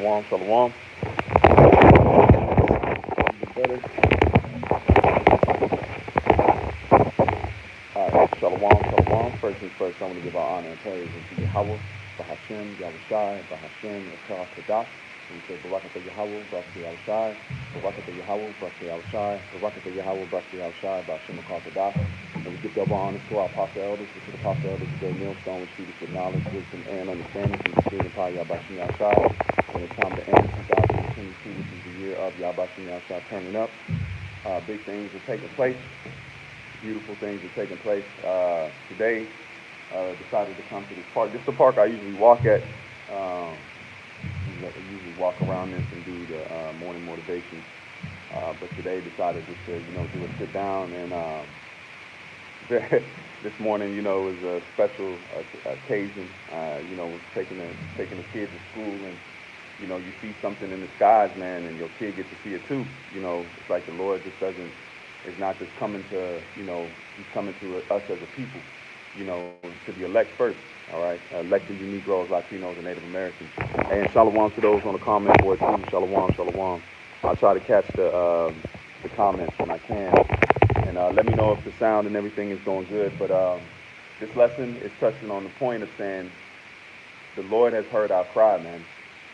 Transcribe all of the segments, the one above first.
Shalom, shalom. Better. All right, shalom, shalom. First things first, I want to give our honor and praise to Yahweh, Bahashem, Yahushai, Bahashem, Ekar Kadah. We say Barakatah Yahweh, Barakatah Yahushai, Barakatah Yahweh, Barakatah Yahushai, Barakatah Yahweh, Barakatah Yahushai, Bahashem, Ekar Kadah. And we give double honors to our apostle elders, to the apostle elders, the great millstone, which feed us with knowledge, wisdom, and understanding from the spirit and power of Yahbashim Yahushai. And it's time to end 2022, which is the year of Yahbashim Yahushai turning up. Big things are taking place. Beautiful things are taking place. Today, decided to come to this park. This is the park I usually walk at. I usually walk around this and do the morning motivation. But today, decided just to, do a sit down. And this morning, it was a special occasion. Was taking the kids to school, and you see something in the skies, man, and your kid gets to see it too. It's like the Lord just doesn't. It's not just coming to, he's coming to us as a people, to the elect first, all right? Elected you Negroes, Latinos, and Native Americans. And shalom to those on the comment board too. Shalom, shalom. I'll try to catch the comments when I can. And let me know if the sound and everything is going good. But this lesson is touching on the point of saying the Lord has heard our cry, man.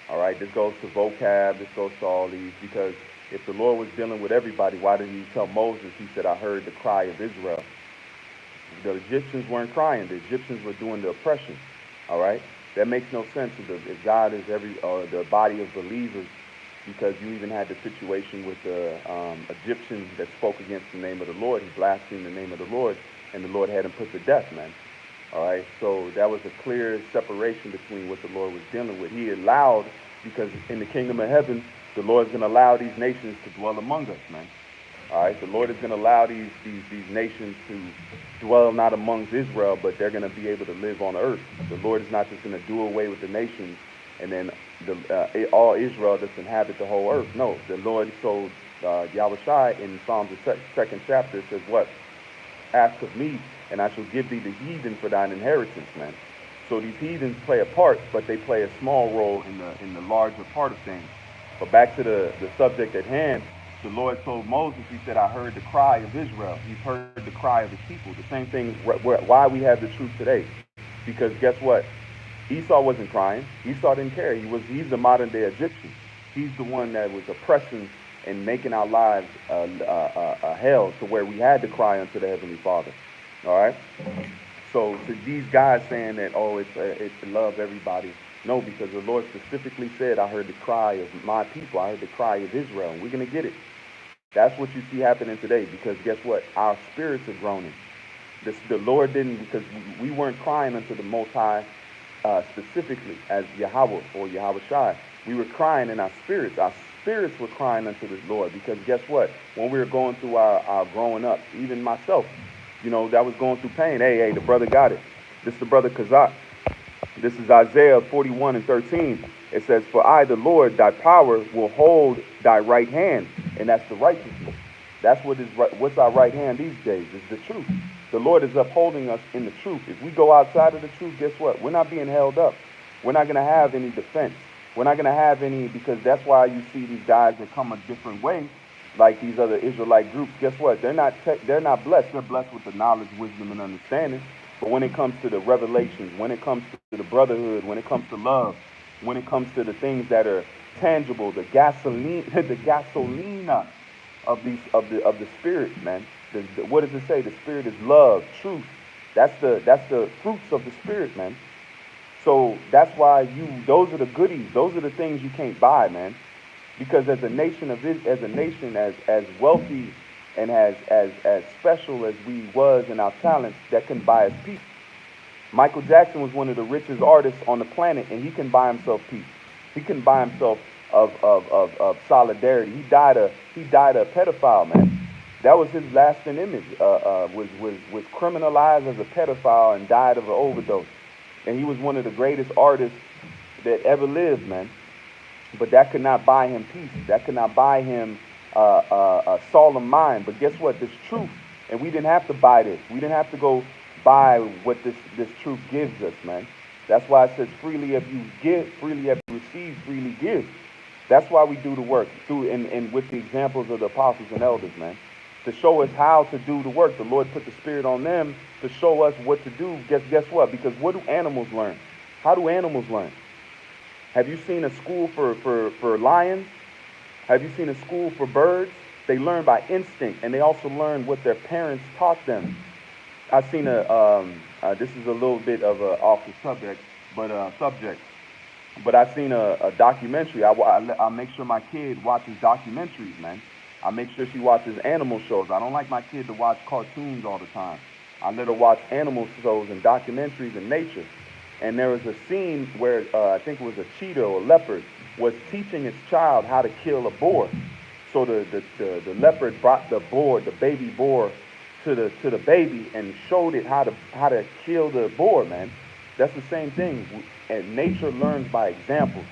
All right, this goes to vocab, this goes to all these, because if the Lord was dealing with everybody, why did he tell Moses? He said, I heard the cry of Israel. The Egyptians weren't crying. The Egyptians were doing the oppression. All right? That makes no sense if God is the body of believers, because you even had the situation with the Egyptian that spoke against the name of the Lord. He blasphemed the name of the Lord, and the Lord had him put to death, man. All right? So that was a clear separation between what the Lord was dealing with. He allowed, because in the kingdom of heaven, the Lord is going to allow these nations to dwell among us, man. All right, the Lord is going to allow these nations to dwell not amongst Israel, but they're going to be able to live on earth. The Lord is not just going to do away with the nations and then all Israel just inhabit the whole earth. No, the Lord told Yahushai in Psalms the second chapter, says what? Ask of me, and I shall give thee the heathen for thine inheritance, man. So these heathens play a part, but they play a small role in the larger part of things. But back to the subject at hand, the Lord told Moses, he said, I heard the cry of Israel. He's heard the cry of his people. The same thing, why we have the truth today. Because guess what? Esau wasn't crying. Esau didn't care. He's the modern day Egyptian. He's the one that was oppressing and making our lives a hell to where we had to cry unto the Heavenly Father. All right? So to these guys saying that, it's to love everybody. No, because the Lord specifically said, I heard the cry of my people. I heard the cry of Israel. And we're going to get it. That's what you see happening today. Because guess what? Our spirits are groaning. The Lord didn't, because we weren't crying unto the Most High specifically as Yahweh or Yahushai. We were crying in our spirits. Our spirits were crying unto the Lord. Because guess what? When we were going through our growing up, even myself, that was going through pain. Hey, the brother got it. This is the brother Kazak. This is Isaiah 41:13. It says, for I, the Lord, thy power will hold thy right hand. And that's the righteousness. That's what's our right hand these days, is the truth. The Lord is upholding us in the truth. If we go outside of the truth, guess what? We're not being held up. We're not going to have any defense. We're not going to have any, because that's why you see these guys that come a different way, like these other Israelite groups. Guess what? They're not blessed. They're blessed with the knowledge, wisdom, and understanding. But when it comes to the revelations, when it comes to the brotherhood, when it comes to love, when it comes to the things that are tangible, the gasolina of the spirit, man. What does it say? The spirit is love, truth. That's the fruits of the spirit, man. So that's why those are the goodies. Those are the things you can't buy, man. Because as a nation as wealthy and as special as we was in our talents, that can buy us peace. Michael Jackson was one of the richest artists on the planet, and he can buy himself peace. He can buy himself of solidarity. He died a pedophile, man. That was his lasting image. Was criminalized as a pedophile and died of an overdose. And he was one of the greatest artists that ever lived, man. But that could not buy him peace. That could not buy him a solemn mind. But guess what? This truth, and we didn't have to buy this. We didn't have to go buy what this truth gives us, man. That's why it says, freely have you give, freely have you received, freely give. That's why we do the work through and with the examples of the apostles and elders, man, to show us how to do the work. The Lord put the Spirit on them to show us what to do. Guess what? Because what do animals learn? How do animals learn? Have you seen a school for lions? Have you seen a school for birds? They learn by instinct, and they also learn what their parents taught them. I've seen this is a little bit of a off the subject, but I've seen a documentary. I make sure my kid watches documentaries, man. I make sure she watches animal shows. I don't like my kid to watch cartoons all the time. I let her watch animal shows and documentaries in nature. And there was a scene where I think it was a cheetah or a leopard was teaching its child how to kill a boar. So the leopard brought the baby boar to the baby and showed it how to kill the boar, man. That's the same thing. And nature learns by examples.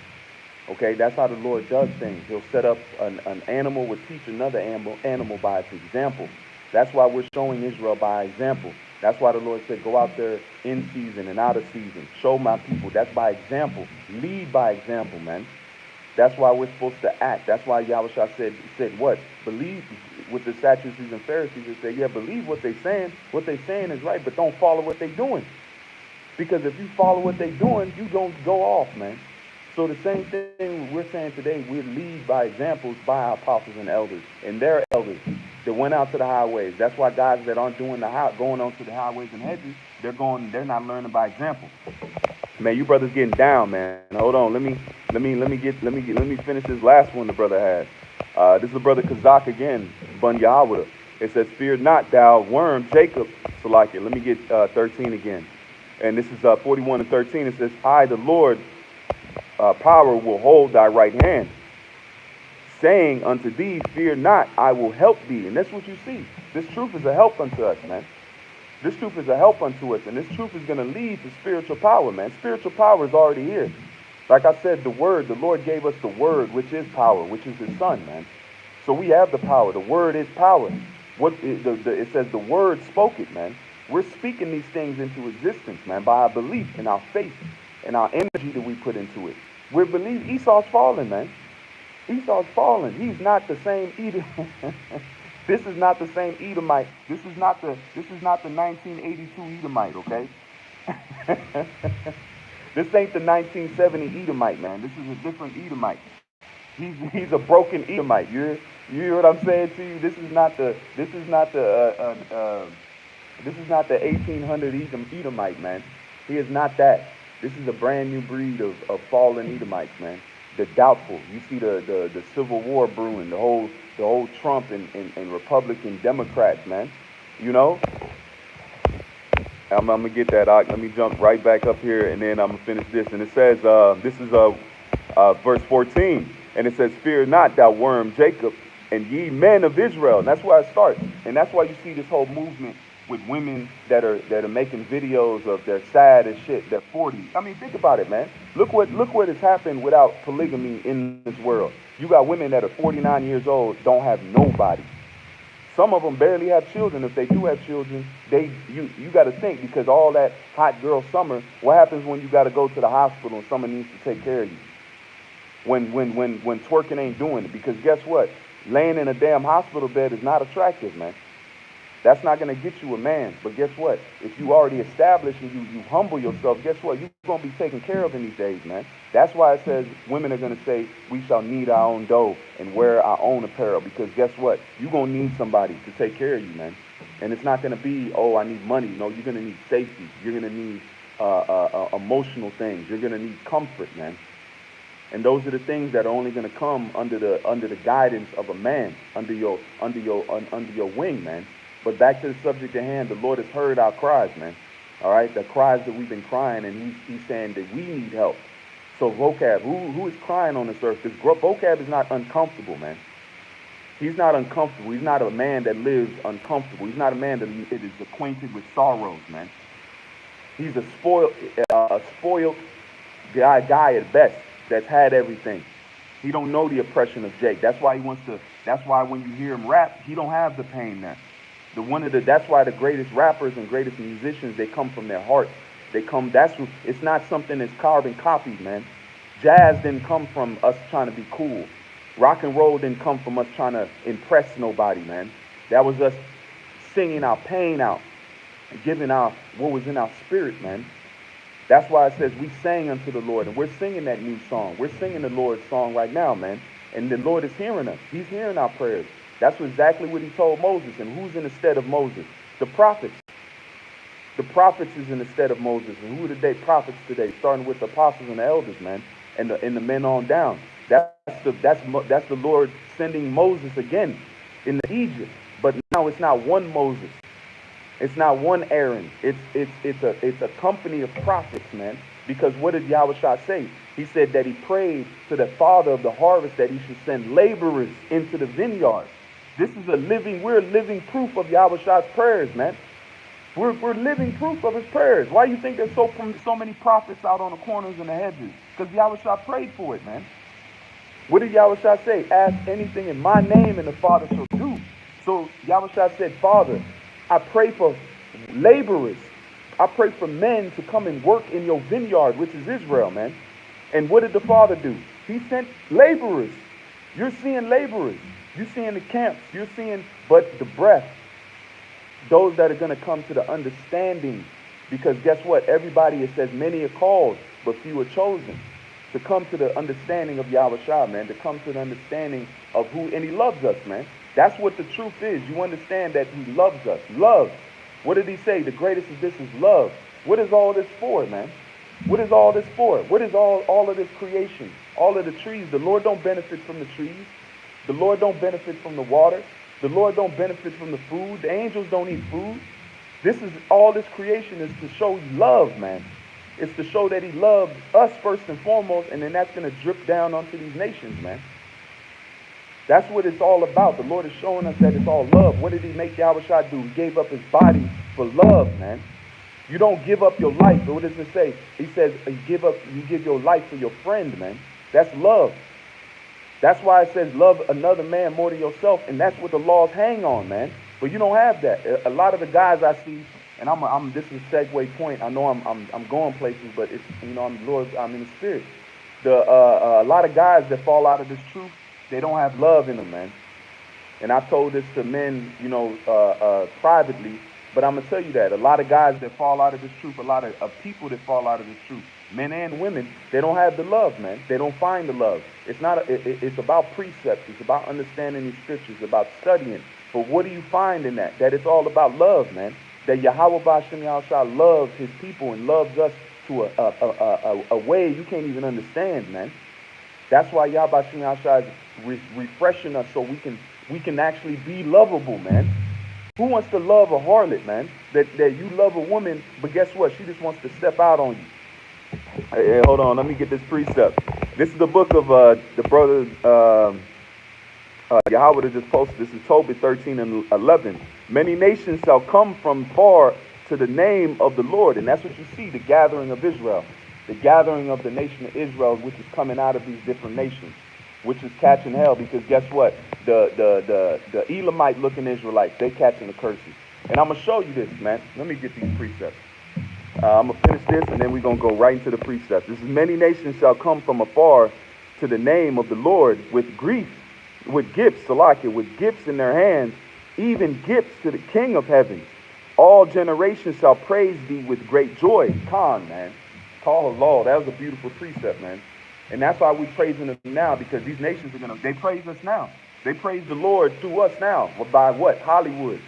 Okay, that's how the Lord does things. He'll set up an animal, will teach another animal by its example. That's why we're showing Israel by example. That's why the Lord said, go out there in season and out of season. Show my people. That's by example. Lead by example, man. That's why we're supposed to act. That's why Yahushua said what? Believe with the Sadducees and Pharisees. They say, yeah, believe what they're saying. What they're saying is right, but don't follow what they're doing. Because if you follow what they're doing, you don't go off, man. So the same thing we're saying today, we lead by examples by our apostles and elders and their elders that went out to the highways. That's why guys that aren't going onto the highways and hedges, they're not learning by example. Man, you brothers getting down, man. Hold on, let me finish this last one the brother had. This is the brother Kazak again, Bun Yahweh. It says, fear not, thou worm Jacob. So like it. Let me get 13 again. And this is 41 and 13. It says, I, the Lord, power will hold thy right hand, saying unto thee, fear not, I will help thee. And that's what you see. This truth is a help unto us, man. This truth is a help unto us, and this truth is going to lead to spiritual power, man. Spiritual power is already here. Like I said, the Lord gave us the word, which is power, which is his son, man. So we have the power. The word is power. It says the word spoke it, man. We're speaking these things into existence, man, by our belief and our faith and our energy that we put into it. We believe Esau's fallen, man. Esau's fallen. He's not the same Edom. This is not the same Edomite. This is not the 1982 Edomite, okay? This ain't the 1970 Edomite, man. This is a different Edomite. He's a broken Edomite. You hear what I'm saying to you? This is not the 1800 Edomite, man. He is not that. This is a brand new breed of fallen Edomites, man. The doubtful. You see the Civil War brewing, the whole Trump and Republican Democrats, man. You know? I'm gonna get that out. Let me jump right back up here and then I'm gonna finish this. And it says, this is verse 14. And it says, fear not, thou worm Jacob, and ye men of Israel. And that's where it starts. And that's why you see this whole movement with women that are making videos of they're sad as shit. They're 40. I mean, think about it, man. Look what has happened without polygamy in this world. You got women that are 49 years old, don't have nobody. Some of them barely have children. If they do have children, you got to think, because all that hot girl summer, what happens when you got to go to the hospital and someone needs to take care of you? When twerking ain't doing it, because guess what? Laying in a damn hospital bed is not attractive, man. That's not going to get you a man. But guess what? If you already established and you humble yourself, guess what? You're going to be taken care of in these days, man. That's why it says women are going to say, we shall need our own dough and wear our own apparel. Because guess what? You're going to need somebody to take care of you, man. And it's not going to be, oh, I need money. No, you're going to need safety. You're going to need emotional things. You're going to need comfort, man. And those are the things that are only going to come under the guidance of a man, under your wing, man. But back to the subject at hand, the Lord has heard our cries, man. All right, the cries that we've been crying, and he's saying that we need help. So Vocab, who is crying on this earth? Because Vocab is not uncomfortable, man. He's not uncomfortable. He's not a man that lives uncomfortable. He's not a man that is acquainted with sorrows, man. He's a spoiled guy at best that's had everything. He don't know the oppression of Jake. That's why when you hear him rap, he don't have the pain there. That's why the greatest rappers and greatest musicians, they come from their hearts. It's not something that's carbon copied, man. Jazz didn't come from us trying to be cool. Rock and roll didn't come from us trying to impress nobody, man. That was us singing our pain out and giving our what was in our spirit, man. That's why it says we sang unto the Lord, and we're singing that new song. We're singing the Lord's song right now, man. And the Lord is hearing us. He's hearing our prayers. That's exactly what he told Moses. And who's in the stead of Moses? The prophets. The prophets is in the stead of Moses. And who are the prophets today? Starting with the apostles and the elders, man, and the men on down. That's the Lord sending Moses again in Egypt. But now it's not one Moses. It's not one Aaron. It's a company of prophets, man. Because what did Yahushua say? He said that he prayed to the Father of the harvest that he should send laborers into the vineyard. We're living proof of Yahushua's prayers, man. We're living proof of his prayers. Why do you think there's so many prophets out on the corners and the hedges? Because Yahushua prayed for it, man. What did Yahushua say? Ask anything in my name and the Father shall do. So Yahushua said, Father, I pray for laborers. I pray for men to come and work in your vineyard, which is Israel, man. And what did the Father do? He sent laborers. You're seeing laborers. You're seeing the camps. You're seeing, but the breath. Those that are going to come to the understanding. Because guess what? Everybody, it says, many are called, but few are chosen. To come to the understanding of Yahushua, man. To come to the understanding of who, and he loves us, man. That's what the truth is. You understand that he loves us. Love. What did he say? The greatest of this is love. What is all this for, man? What is all this for? What is all of this creation? All of the trees. The Lord don't benefit from the trees. The Lord don't benefit from the water. The Lord don't benefit from the food. The angels don't eat food. All this creation is to show love, man. It's to show that he loved us first and foremost, and then that's going to drip down onto these nations, man. That's what it's all about. The Lord is showing us that it's all love. What did he make Yahushua do? He gave up his body for love, man. You don't give up your life. But what does it say? He says you give your life for your friend, man. That's love. That's why it says love another man more than yourself, and that's what the laws hang on, man. But you don't have that. A lot of the guys I see, and this is a segue point. I know I'm going places, but it's I'm in the spirit. A lot of guys that fall out of this truth, they don't have love in them, man. And I told this to men, privately, but I'm gonna tell you that a lot of guys that fall out of this truth, a lot of people that fall out of this truth, men and women, they don't have the love, man. They don't find the love. It's about precepts. It's about understanding these scriptures, about studying. But what do you find in that? That it's all about love, man. That Yahweh B'Shem Yahushua loves his people and loves us to a way you can't even understand, man. That's why Yahweh B'Shem Yahushua is refreshing us so we can actually be lovable, man. Who wants to love a harlot, man? That you love a woman, but guess what? She just wants to step out on you. Hey, hold on. Let me get this precept. This is the book of the brother Yahweh that just posted. This is Tobit 13 and 11. Many nations shall come from far to the name of the Lord. And that's what you see, the gathering of Israel. The gathering of the nation of Israel, which is coming out of these different nations, which is catching hell. Because guess what? The Elamite looking Israelites, they catching the curses. And I'm going to show you this, man. Let me get these precepts. I'm going to finish this, and then we're going to go right into the precepts. This is many nations shall come from afar to the name of the Lord with gifts, Salakia, with gifts in their hands, even gifts to the King of heaven. All generations shall praise thee with great joy. Khan, man. Call Allah. That was a beautiful precept, man. And that's why we're praising them now, because these nations they praise us now. They praise the Lord through us now. By what? Hollywood,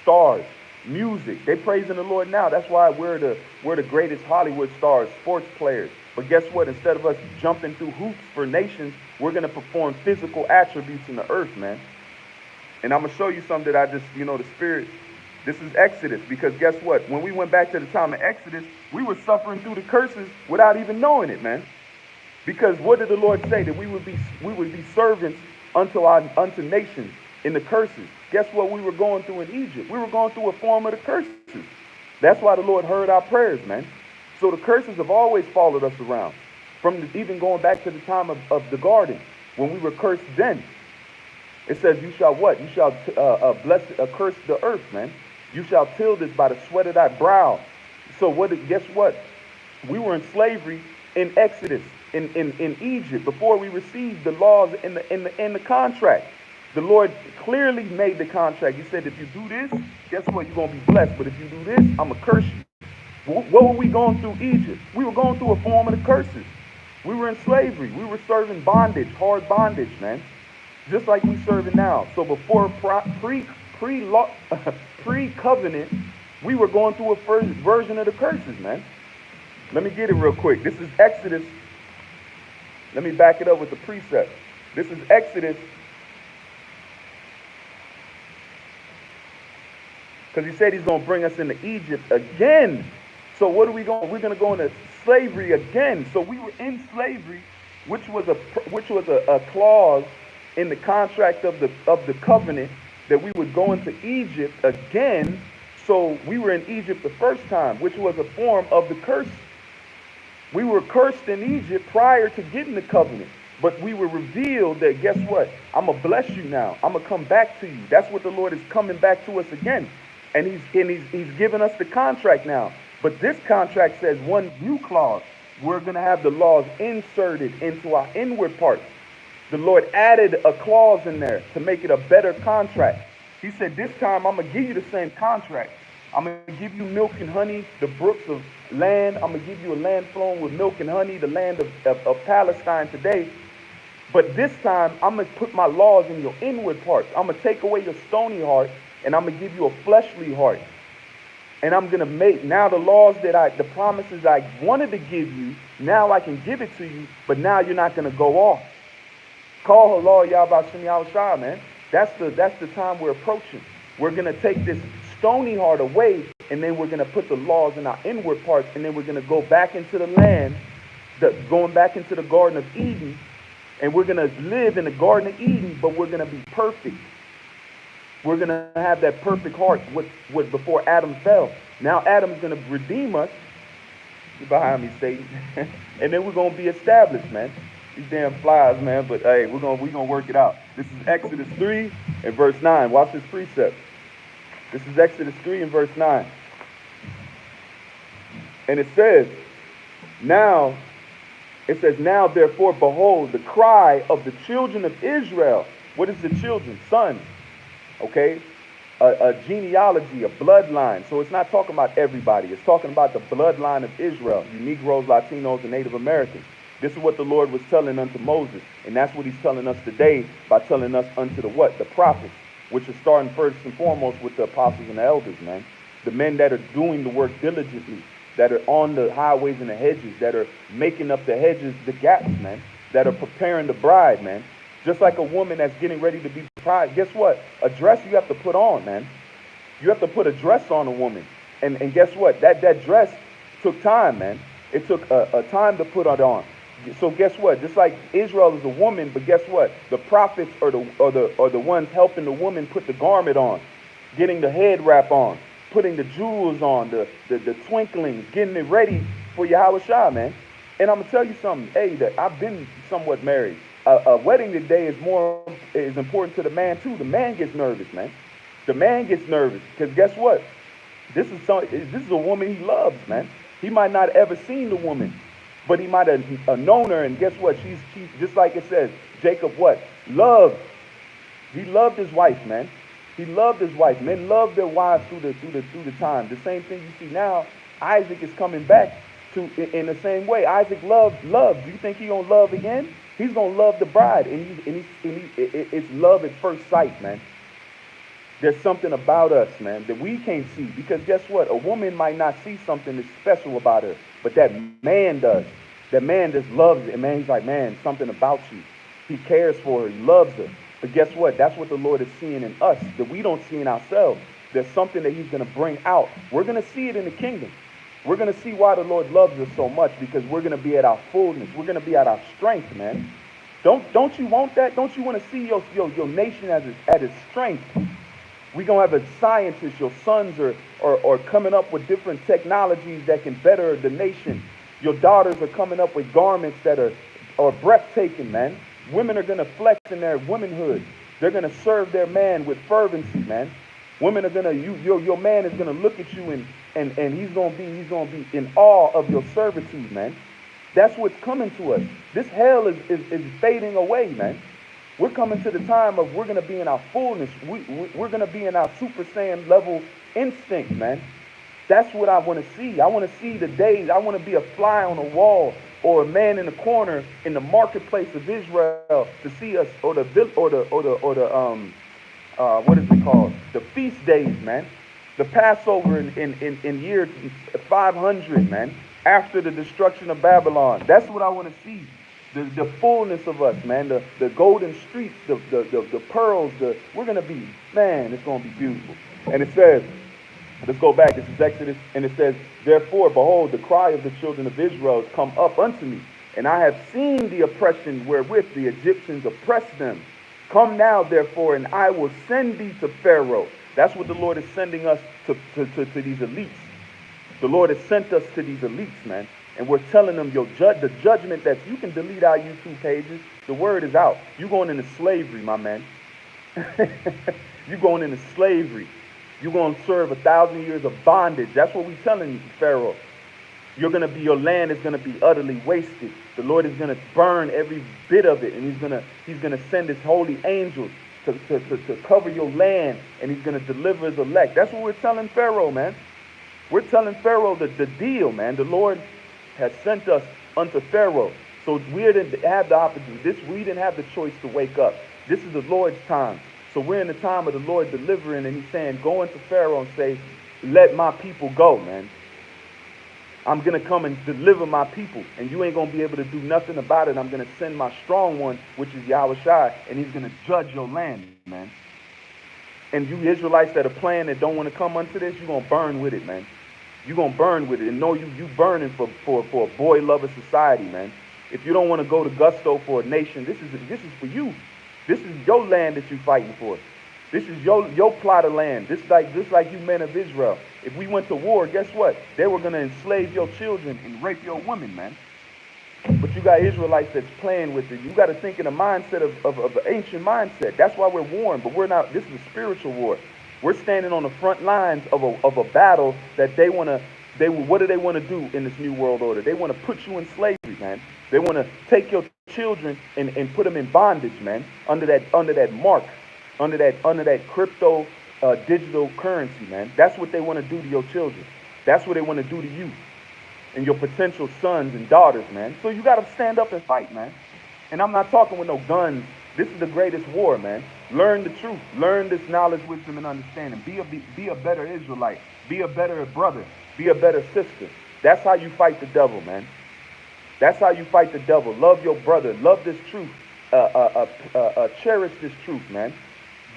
stars, music. They praising the Lord now. That's why we're the greatest Hollywood stars, sports players. But guess what? Instead of us jumping through hoops for nations, we're going to perform physical attributes in the earth, man. And I'm going to show you something that I just, the spirit. This is Exodus, because guess what? When we went back to the time of Exodus, we were suffering through the curses without even knowing it, man. Because what did the Lord say? That we would be servants unto nations in the curses. Guess what we were going through in Egypt? We were going through a form of the curses. That's why the Lord heard our prayers, man. So the curses have always followed us around. Even going back to the time of the garden, when we were cursed then. It says, you shall what? You shall curse the earth, man. You shall till this by the sweat of thy brow. So guess what? We were in slavery in Exodus, in Egypt, before we received the laws in the contract. The Lord clearly made the contract. He said, if you do this, guess what? You're going to be blessed. But if you do this, I'm going to curse you. What were we going through Egypt? We were going through a form of the curses. We were in slavery. We were serving bondage, hard bondage, man. Just like we serving now. So before pre-covenant, we were going through a first version of the curses, man. Let me get it real quick. This is Exodus. Let me back it up with the precept. This is Exodus. Because he said he's going to bring us into Egypt again. So what are we going? We're going to go into slavery again. So we were in slavery, which was a clause in the contract of the covenant that we would go into Egypt again. So we were in Egypt the first time, which was a form of the curse. We were cursed in Egypt prior to getting the covenant. But we were revealed that, guess what? I'm going to bless you now. I'm going to come back to you. That's what the Lord is coming back to us again. And he's given us the contract now. But this contract says one new clause. We're going to have the laws inserted into our inward parts. The Lord added a clause in there to make it a better contract. He said, this time I'm going to give you the same contract. I'm going to give you milk and honey, the brooks of land. I'm going to give you a land flowing with milk and honey, the land of Palestine today. But this time, I'm going to put my laws in your inward parts. I'm going to take away your stony heart, and I'm going to give you a fleshly heart. And I'm going to make, now the laws the promises I wanted to give you, now I can give it to you, but now you're not going to go off. Call Halal Yahbashim Yahushua, man. That's the time we're approaching. We're going to take this stony heart away, and then we're going to put the laws in our inward parts, and then we're going to go back into the land, going back into the Garden of Eden, and we're going to live in the Garden of Eden, but we're going to be perfect. We're going to have that perfect heart what before Adam fell. Now Adam's going to redeem us. Get behind me, Satan. And then we're going to be established, man. These damn flies, man. But hey, we're gonna work it out. This is Exodus 3 and verse 9. Watch this precept. This is Exodus 3 and verse 9. And it says, now therefore, behold, the cry of the children of Israel. What is the children? Sons. Okay? A genealogy, a bloodline. So it's not talking about everybody. It's talking about the bloodline of Israel. You Negroes, Latinos, and Native Americans. This is what the Lord was telling unto Moses. And that's what he's telling us today by telling us unto the what? The prophets. Which is starting first and foremost with the apostles and the elders, man. The men that are doing the work diligently. That are on the highways and the hedges. That are making up the hedges, the gaps, man. That are preparing the bride, man. Just like a woman that's getting ready to be bride. Guess what? A dress you have to put on, man. You have to put a dress on a woman. And guess what? That dress took time, man. It took a time to put it on. So guess what? Just like Israel is a woman, but guess what? The prophets are the ones helping the woman put the garment on, getting the head wrap on, putting the jewels on, the twinklings, getting it ready for Yahushua, man. And I'm gonna tell you something. Hey, that I've been somewhat married. A wedding today is important to the man too. The man gets nervous, man. The man gets nervous because guess what? This is a woman he loves, man. He might not ever seen the woman, but he might have known her. And guess what? She's just like it says. Jacob what? Loved. He loved his wife, man. He loved his wife. Men love their wives through the time. The same thing you see now. Isaac is coming back in the same way. Isaac loved. Do you think he gonna love again? He's gonna love the bride, and it's love at first sight, man. There's something about us, man, that we can't see because guess what? A woman might not see something that's special about her, but that man does. That man just loves it, and man, he's like, man, something about you. He cares for her. He loves her. But guess what? That's what the Lord is seeing in us that we don't see in ourselves. There's something that he's gonna bring out. We're gonna see it in the kingdom. We're going to see why the Lord loves us so much because we're going to be at our fullness. We're going to be at our strength, man. Don't you want that? Don't you want to see your nation at its strength? We're going to have a scientist. Your sons are coming up with different technologies that can better the nation. Your daughters are coming up with garments that are breathtaking, man. Women are going to flex in their womanhood. They're going to serve their man with fervency, man. Women are going to, your man is going to look at you and he's gonna be in awe of your servitude, man. That's what's coming to us. This hell is fading away, man. We're coming to the time of we're gonna be in our fullness. We're gonna be in our Super Saiyan level instinct, man. That's what I want to see. I want to see the days. I want to be a fly on a wall or a man in the corner in the marketplace of Israel to see us, or the what is it called? The feast days, man. The Passover in year 500, man. After the destruction of Babylon. That's what I want to see. The fullness of us, man. The golden streets, the pearls. We're gonna be, man. It's gonna be beautiful. And it says. Let's go back. This is Exodus, and it says, therefore, behold, the cry of the children of Israel has come up unto me, and I have seen the oppression wherewith the Egyptians oppressed them. Come now, therefore, and I will send thee to Pharaoh. That's what the Lord is sending us to these elites. The Lord has sent us to these elites, man. And we're telling them the judgment that you can delete our YouTube pages. The word is out. You're going into slavery, my man. You're going into slavery. You're going to serve 1,000 years of bondage. That's what we're telling you, Pharaoh. Your land is going to be utterly wasted. The Lord is going to burn every bit of it, and he's going to send his holy angels to cover your land, and he's going to deliver his elect. That's what we're telling Pharaoh, man. We're telling Pharaoh the deal, man. The Lord has sent us unto Pharaoh. So we didn't have the opportunity. We didn't have the choice to wake up. This is the Lord's time. So we're in the time of the Lord delivering, and he's saying, go into Pharaoh and say, let my people go, man. I'm going to come and deliver my people, and you ain't going to be able to do nothing about it. I'm going to send my strong one, which is Yahushua, and he's going to judge your land, man. And you Israelites that are playing that don't want to come unto this, you're going to burn with it, man. You're going to burn with it. And know you burning for a boy-lover society, man. If you don't want to go to gusto for a nation, this is for you. This is your land that you're fighting for. This is your plot of land. Just like you men of Israel. If we went to war, guess what? They were going to enslave your children and rape your women, man. But you got Israelites that's playing with it. You got to think in the mindset of an ancient mindset. That's why we're warned. But we're not. This is a spiritual war. We're standing on the front lines of a battle that they want to. What do they want to do in this new world order? They want to put you in slavery, man. They want to take your children and put them in bondage, man, under that mark, under that crypto digital currency, man. That's what they want to do to your children. That's what they want to do to you and your potential sons and daughters, man. So you got to stand up and fight, man. And I'm not talking with no guns. This is the greatest war, man. Learn the truth. Learn this knowledge, wisdom, and understanding. Be a better Israelite. Be a better brother. Be a better sister. That's how you fight the devil, man. That's how you fight the devil. Love your brother. Love this truth. Cherish this truth, man.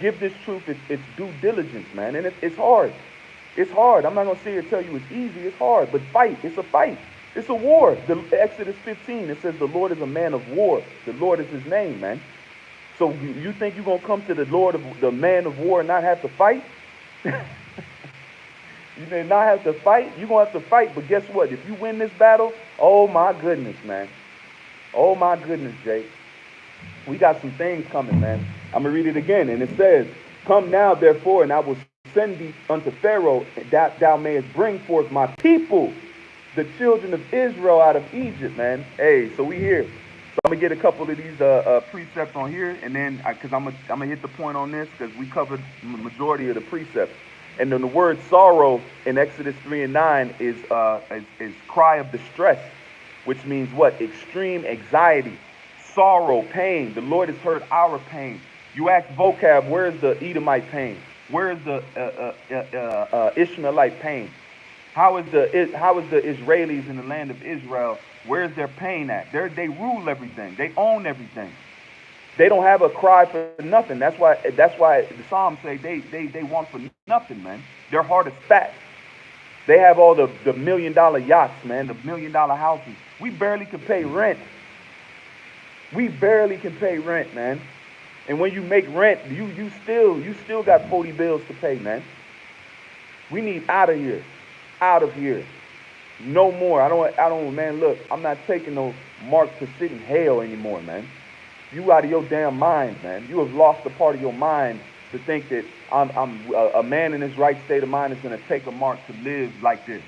Give this truth its due diligence, man. And it's hard. It's hard. I'm not going to sit here and tell you it's easy. It's hard. But fight. It's a fight. It's a war. Exodus 15, it says the Lord is a man of war. The Lord is his name, man. So you think you're going to come to the man of war and not have to fight? You may not have to fight. You're going to have to fight. But guess what? If you win this battle, oh my goodness, man. Oh my goodness, Jake. We got some things coming, man. I'm going to read it again. And it says, come now, therefore, and I will send thee unto Pharaoh, that thou mayest bring forth my people, the children of Israel, out of Egypt, man. Hey, so we here. So I'm going to get a couple of these precepts on here. And then, because I'm going to hit the point on this, because we covered the majority of the precepts. And then the word sorrow in Exodus 3 and 9 is cry of distress, which means what? Extreme anxiety, sorrow, pain. The Lord has heard our pain. You ask vocab, where is the Edomite pain? Where is the Ishmaelite pain? How is the Israelis in the land of Israel? Where is their pain at? They rule everything. They own everything. They don't have a cry for nothing. That's why the Psalms say they want for nothing, man. Their heart is fat. They have all the $1 million yachts, man, the $1 million houses. We barely can pay rent. We barely can pay rent, man. And when you make rent, you still got 40 bills to pay, man. We need out of here. Out of here. No more. I don't, man, look, I'm not taking no mark to sit in hell anymore, man. You out of your damn mind, man. You have lost a part of your mind to think that I'm a man in his right state of mind is going to take a mark to live like this.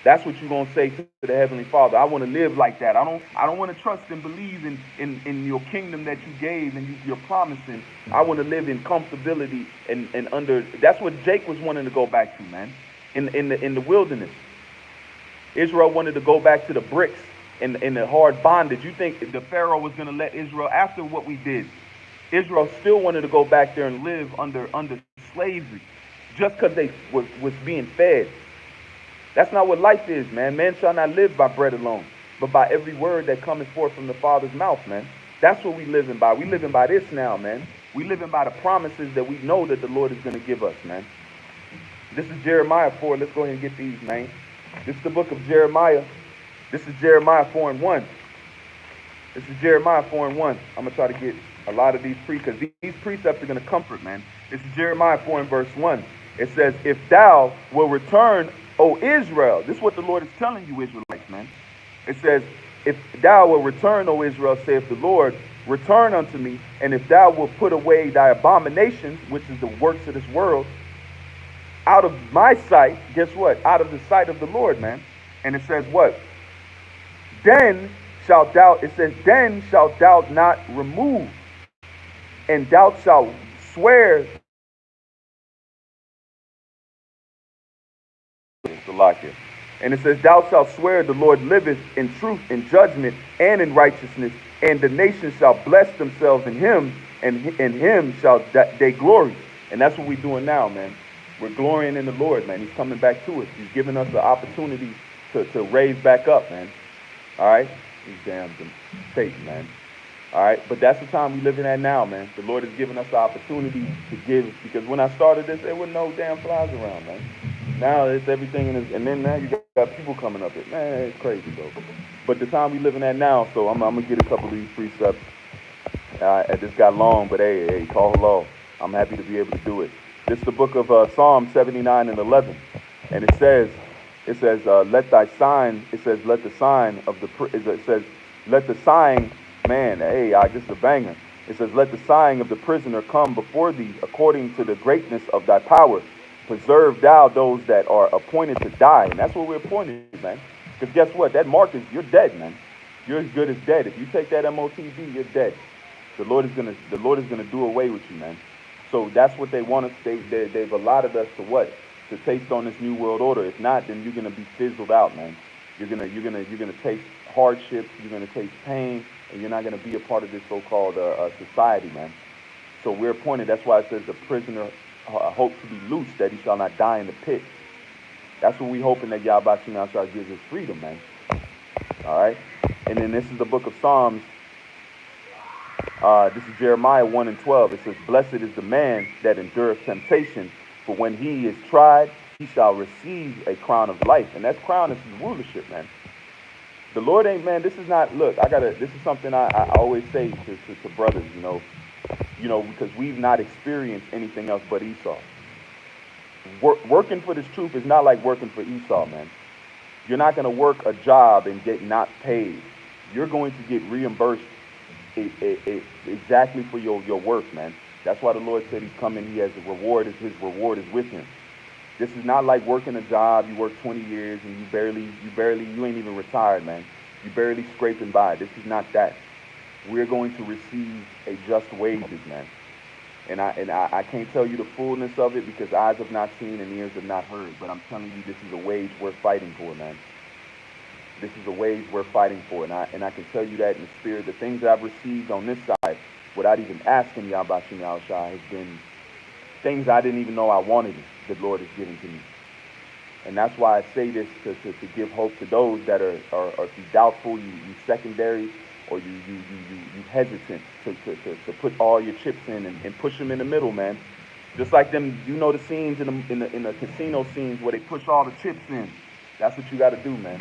That's what you're gonna say to the Heavenly Father. I want to live like that. I don't want to trust and believe in your kingdom that you gave and you're promising. I want to live in comfortability and under. That's what Jake was wanting to go back to, man. In the wilderness, Israel wanted to go back to the bricks and the hard bondage. You think the Pharaoh was gonna let Israel after what we did? Israel still wanted to go back there and live under slavery, just because they was being fed. That's not what life is, man. Man shall not live by bread alone, but by every word that cometh forth from the Father's mouth, man. That's what we living by. We living by this now, man. We living by the promises that we know that the Lord is going to give us, man. This is Jeremiah 4. Let's go ahead and get these, man. This is the book of Jeremiah. This is Jeremiah 4 and 1. This is Jeremiah 4 and 1. I'm going to try to get a lot of these because these precepts are going to comfort, man. This is Jeremiah 4 and verse 1. It says, if thou will return, O Israel. This is what the Lord is telling you, Israelites, man. It says, if thou will return, O Israel, saith the Lord, return unto me, and if thou wilt put away thy abominations, which is the works of this world, out of my sight, guess what? Out of the sight of the Lord, man. And it says what? Then shalt thou, it says, then shalt thou not remove, and thou shalt swear. And it says, thou shalt swear the Lord liveth in truth, in judgment, and in righteousness, and the nations shall bless themselves in him, and in him shall they glory. And that's what we're doing now, man. We're glorying in the Lord, man. He's coming back to us. He's giving us the opportunity to raise back up, man. All right? These damn Satan, man. All right? But that's the time we living at now, man. The Lord has given us the opportunity to give. Because when I started this, there were no damn flies around, man. Now it's everything, and then now you got people coming up. Man, it's crazy, though. But the time we living at now, so I'm going to get a couple of these precepts. This got long, but hey, call law. I'm happy to be able to do it. This is the book of Psalm 79 and 11. And it says, let thy sign, it says, let the sign of the, it says, let the sign, man, hey, this is a banger. It says, let the sign of the prisoner come before thee according to the greatness of thy power. Preserve thou those that are appointed to die. And that's what we're appointed, man. Because guess what? That mark is, you're dead, man. You're as good as dead. If you take that MOTB, you're dead. The Lord is gonna do away with you, man. So that's what they want us. They've allotted us to what? To taste on this new world order. If not, then you're gonna be fizzled out, man. You're gonna taste hardship. You're gonna taste pain, and you're not gonna be a part of this so-called society, man. So we're appointed. That's why it says the prisoner hopes to be loose, that he shall not die in the pit. That's what we hoping that Yahweh shall give us freedom, man. All right. And then this is the book of Psalms. This is Jeremiah 1 and 12. It says, blessed is the man that endureth temptation, for when he is tried, he shall receive a crown of life. And that crown is his rulership, man. The Lord ain't, man, this is not, look, this is something I always say to brothers, because we've not experienced anything else but Esau. Working for this truth is not like working for Esau, man. You're not going to work a job and get not paid. You're going to get reimbursed exactly for your work, man. That's why the Lord said he's coming. He has a reward. His reward is with him. This is not like working a job. You work 20 years and you ain't even retired, man. You barely scraping by. This is not that. We're going to receive a just wages, man. And I can't tell you the fullness of it because eyes have not seen and ears have not heard. But I'm telling you, this is a wage worth fighting for, man. This is a wage worth fighting for. And I can tell you that in the spirit. The things that I've received on this side, without even asking Yahweh Shai, has been things I didn't even know I wanted. The Lord has given to me. And that's why I say this to give hope to those that are if you doubtful, you secondary, or you hesitant to put all your chips in and push them in the middle, man. Just like them, the scenes in the casino scenes where they push all the chips in. That's what you got to do, man.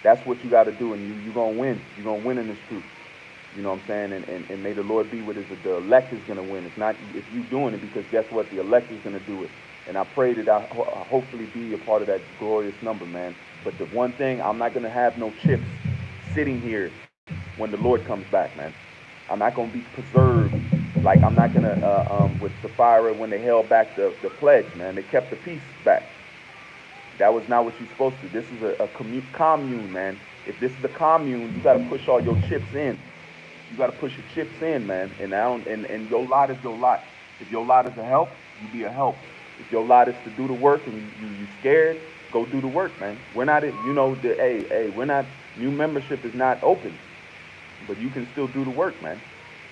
That's what you got to do, and you're going to win. You're going to win in this truth. You know what I'm saying? And may the Lord be with us. The elect is going to win. It's not if you doing it, because guess what? The elect is going to do it. And I pray that I hopefully be a part of that glorious number, man. But the one thing, I'm not going to have no chips sitting here when the Lord comes back, man. I'm not going to be preserved Like I'm not gonna with Sapphira when they held back the pledge, man. They kept the peace back. That was not what you're supposed to. This is a commune, man. If this is a commune, you got to push all your chips in. You got to push your chips in, man. And I don't, and your lot is your lot. If your lot is a help, you be a help. If your lot is to do the work and you scared, go do the work, man. We're not, we're not. New membership is not open, but you can still do the work, man.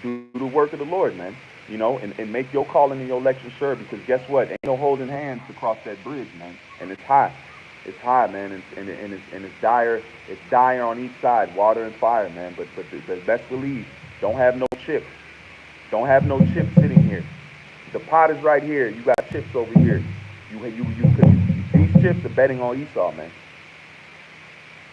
Do the work of the Lord, man. And make your calling and your election sure, because guess what? Ain't no holding hands to cross that bridge, man. And it's high. It's high, man, and it's dire. It's dire on each side, water and fire, man. But the best believe, don't have no chips. Don't have no chips sitting here. The pot is right here. You got chips over here. These chips are betting on Esau, man.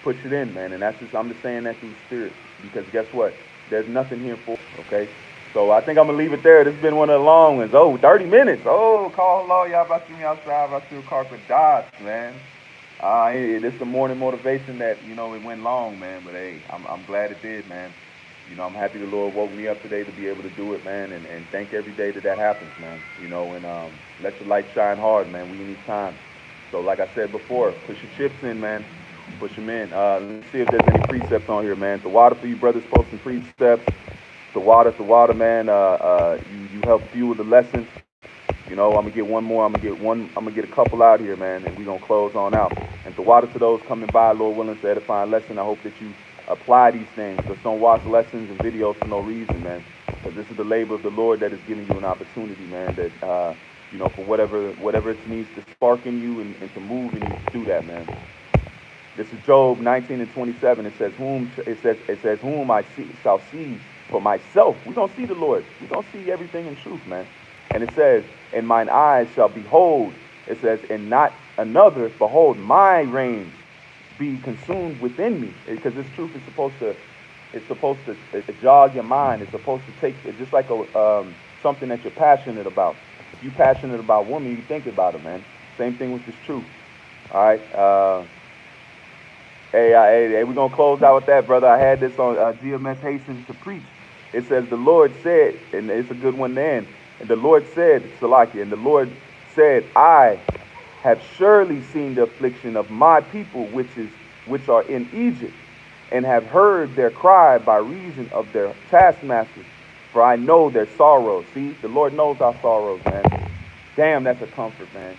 Push it in, man. And I'm just saying that through the spirit, because guess what? There's nothing here for, okay? So I think I'm going to leave it there. This has been one of the long ones. Oh, 30 minutes. Oh, call law. Y'all about to see me outside. I still car with dots, man. This is the morning motivation that, it went long, man. But, hey, I'm glad it did, man. I'm happy the Lord woke me up today to be able to do it, man. And thank every day that happens, man. And let your light shine hard, man. We need time. So like I said before, push your chips in, man. Push them in. Let's see if there's any precepts on here, man. The water for you brothers posting precepts. The water, man. You help fuel the lessons. I'm gonna get one more. I'm gonna get a couple out here, man, and we're gonna close on out. And the water to those coming by, Lord willing, to edifying lesson. I hope that you apply these things. Just don't watch lessons and videos for no reason, man. Because this is the labor of the Lord that is giving you an opportunity, man. That for whatever it needs to spark in you and to move in you to do that, man. This is Job 19:27. It says whom I shall see for myself. We don't see the Lord. We don't see everything in truth, man. And it says, and mine eyes shall behold. It says, and not another, behold, my reign be consumed within me. Because this truth is supposed to jog your mind. It's supposed to take, it's just like something that you're passionate about. If you're passionate about women, you think about it, man. Same thing with this truth. All right. Hey, we're going to close out with that, brother. I had this on GMS Hasten to preach. It says, the Lord said, and it's a good one then, and the Lord said, Salakia, and the Lord said, I have surely seen the affliction of my people which are in Egypt, and have heard their cry by reason of their taskmasters, for I know their sorrows. See, the Lord knows our sorrows, man. Damn, that's a comfort, man.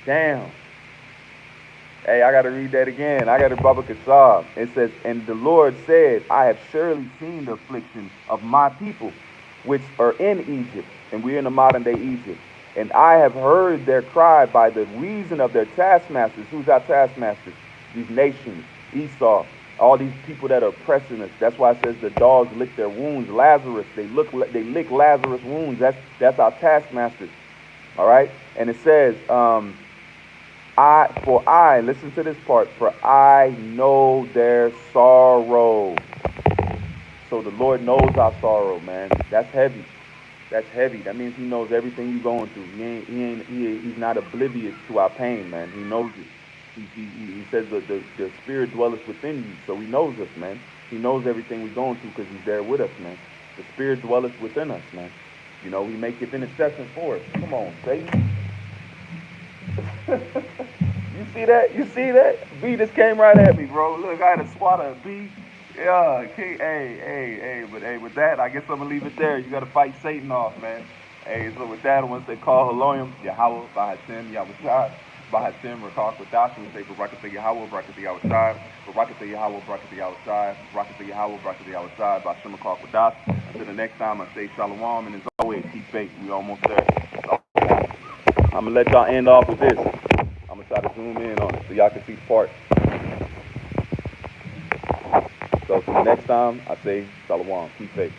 Damn. Hey, I got to read that again. I got to Baba Kasab. It says, and the Lord said, I have surely seen the affliction of my people, which are in Egypt. And we're in the modern day Egypt. And I have heard their cry by the reason of their taskmasters. Who's our taskmasters? These nations, Esau, all these people that are oppressing us. That's why it says the dogs lick their wounds. Lazarus, they lick Lazarus' wounds. That's our taskmasters. All right? And it says, listen to this part, for I know their sorrow. So the Lord knows our sorrow, man. That's heavy. That's heavy. That means he knows everything you're going through. He's not oblivious to our pain, man. He knows it. He says the spirit dwelleth within you. So he knows us, man. He knows everything we're going through because he's there with us, man. The spirit dwelleth within us, man. He maketh intercession for us. Come on, Satan. You see that? You see that? B just came right at me, bro. Look, I had a swat at B. Yeah, hey, with that, I guess I'm going to leave it there. You got to fight Satan off, man. Hey, so with that, I want to say, call Haloyim, Yahweh, Bahatim, Yahushua, Bahatim, Rakak, Wadashim, we say, Barakatah Yahweh, Barakatah Yahushua, Barakatah Yahweh, Barakatah Yahushua, Barakatah Yahweh, Barakatah Yahushua, Bashim, Rakak, Wadash. Until the next time, I say Shalom, and as always, keep faith. We almost there. So, I'm going to let y'all end off with this. I'm going to try to zoom in on it so y'all can see the part. So, till the next time, I say Shalom, keep faith.